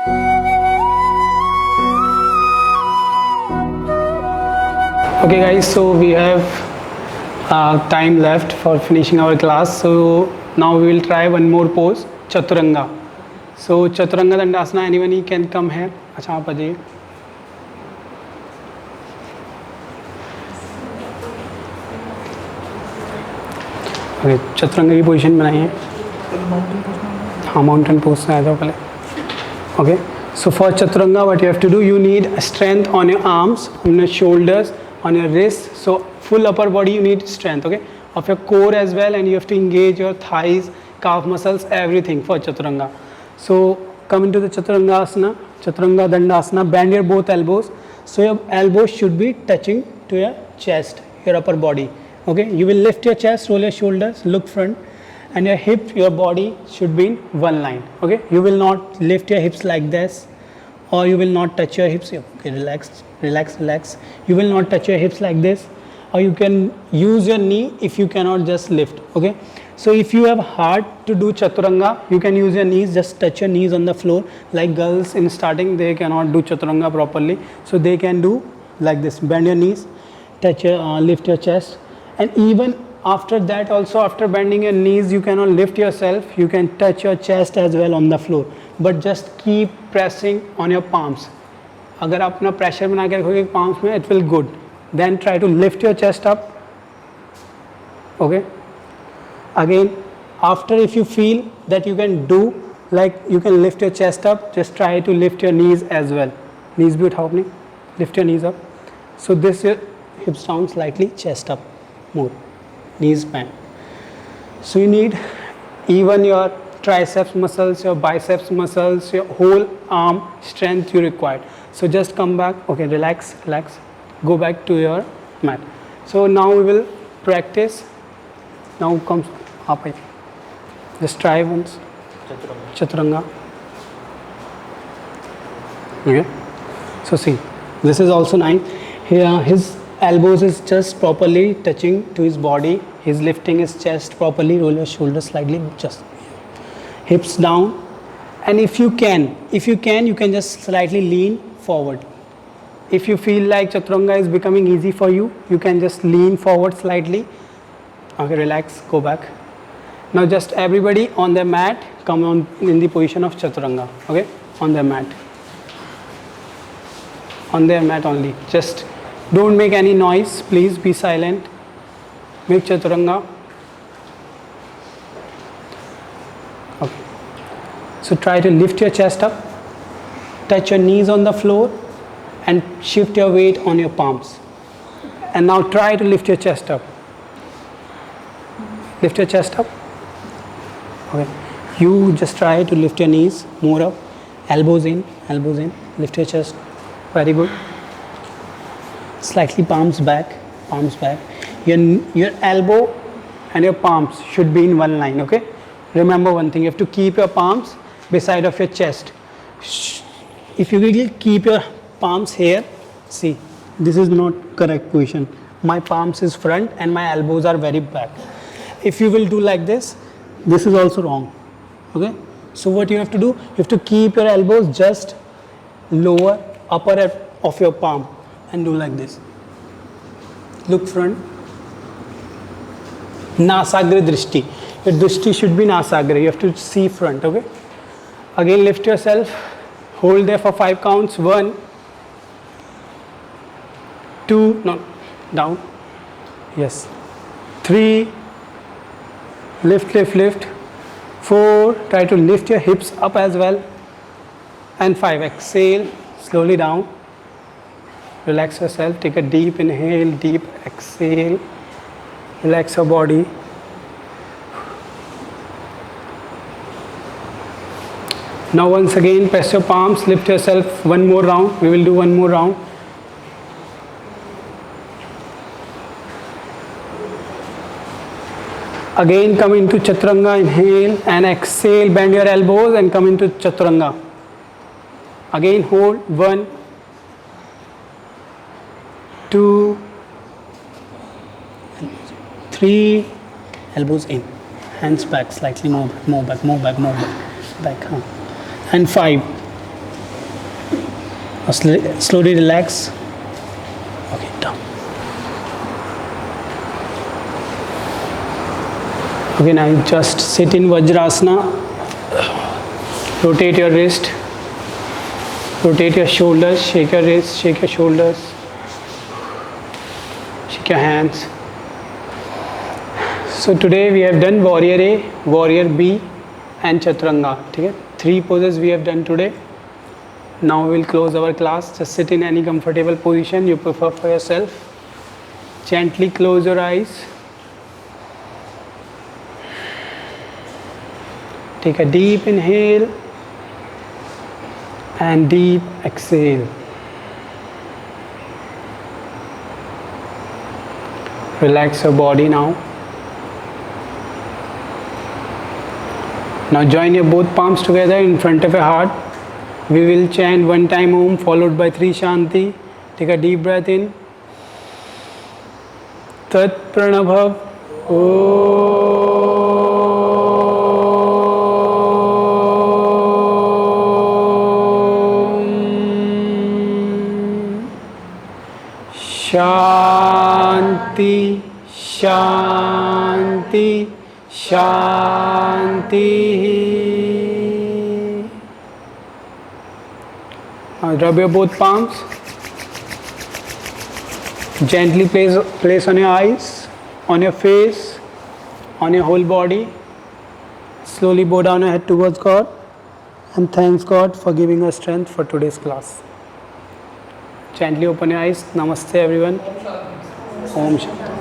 Okay guys, so we have time left for finishing our class. So now we will try one more pose, Chaturanga. So Chaturanga Dandasana, anyone can come here. अच्छा आप आ जाइए. Okay, Chaturanga की position बनाई है. हाँ, mountain pose से आ जाओ पहले. Okay, so for Chaturanga what you have to do, you need strength on your arms, on your shoulders, on your wrists. So full upper body you need strength, okay, of your core as well, and you have to engage your thighs, calf muscles, everything for Chaturanga. So come into the Chaturanga asana, Chaturanga Dandasana, bend your both elbows. So your elbows should be touching to your chest, your upper body. Okay, you will lift your chest, roll your shoulders, look front, and your hip, your body should be in one line. Okay, you will not lift your hips like this, or you will not touch your hips. Okay, relax, relax, relax. You will not touch your hips like this, or you can use your knee if you cannot just lift. Okay, so if you have hard to do Chaturanga, you can use your knees, just touch your knees on the floor. Like girls in starting, they cannot do Chaturanga properly, so they can do like this, bend your knees, touch your lift your chest. And even after that also, after bending your knees, you cannot lift yourself, you can touch your chest as well on the floor, but just keep pressing on your palms. अगर आप अपना pressure बना के रखोगे palms में, it will good. Then try to lift your chest up. Okay, again after, if you feel that you can do, like you can lift your chest up, just try to lift your knees as well. Knees भी उठाओ अपनी, lift your knees up. So this your hips down slightly, chest up more, knees bend. So you need even your triceps muscles, your biceps muscles, your whole arm strength you require. So just come back. Okay, relax, relax, go back to your mat. So now we will practice. Now comes up, just try once Chaturanga. Okay, so see, this is also nice. Here his elbows is just properly touching to his body. He's lifting his chest properly. Roll your shoulders slightly, just hips down. And if you can, you can just slightly lean forward. If you feel like Chaturanga is becoming easy for you, you can just lean forward slightly. Okay, relax, go back. Now just everybody on their mat, come on in the position of Chaturanga. Okay, on their mat. On their mat only. Just don't make any noise, please be silent. Make Chaturanga. Okay. So try to lift your chest up, touch your knees on the floor, and shift your weight on your palms. And now try to lift your chest up. Lift your chest up. Okay. You just try to lift your knees more up, elbows in, lift your chest. Very good. Slightly palms back, palms back. Your elbow and your palms should be in one line. Okay, remember one thing, you have to keep your palms beside of your chest. If you will keep your palms here, see, this is not correct position. My palms is front and my elbows are very back. If you will do like this, this is also wrong. Okay, so what you have to do, you have to keep your elbows just lower, upper of your palm, and do like this. Look front. Nasagra drishti. Your drishti should be nasagra. You have to see front. Okay. Again, lift yourself. Hold there for 5 counts. 1, 2, no, down. Yes. 3. Lift, lift, lift. 4. Try to lift your hips up as well. And 5. Exhale. Slowly down. Relax yourself. Take a deep inhale, deep exhale. Relax your body. Now once again, press your palms, lift yourself. One more round. We will do one more round. Again, come into Chaturanga. Inhale and exhale. Bend your elbows and come into Chaturanga. Again, hold. 1, 2, 3, elbows in, hands back, slightly more back, and 5. Slowly relax. Okay, down. Okay, now just sit in Vajrasana. Rotate your wrist. Rotate your shoulders. Shake your wrist. Shake your shoulders. Shake your hands. So today we have done Warrior A, Warrior B and Chaturanga. Okay? 3 poses we have done today. Now we will close our class. Just sit in any comfortable position you prefer for yourself. Gently close your eyes. Take a deep inhale and deep exhale. Relax your body now. Now join your both palms together in front of your heart. We will chant 1 time Om followed by 3 Shanti. Take a deep breath in. Tat Pranabhav Om Shanti Shanti Shanti. Now rub your both palms. Gently place on your eyes, on your face, on your whole body. Slowly bow down your head towards God and thanks God for giving us strength for today's class. Gently open your eyes. Namaste everyone. Om Shanti.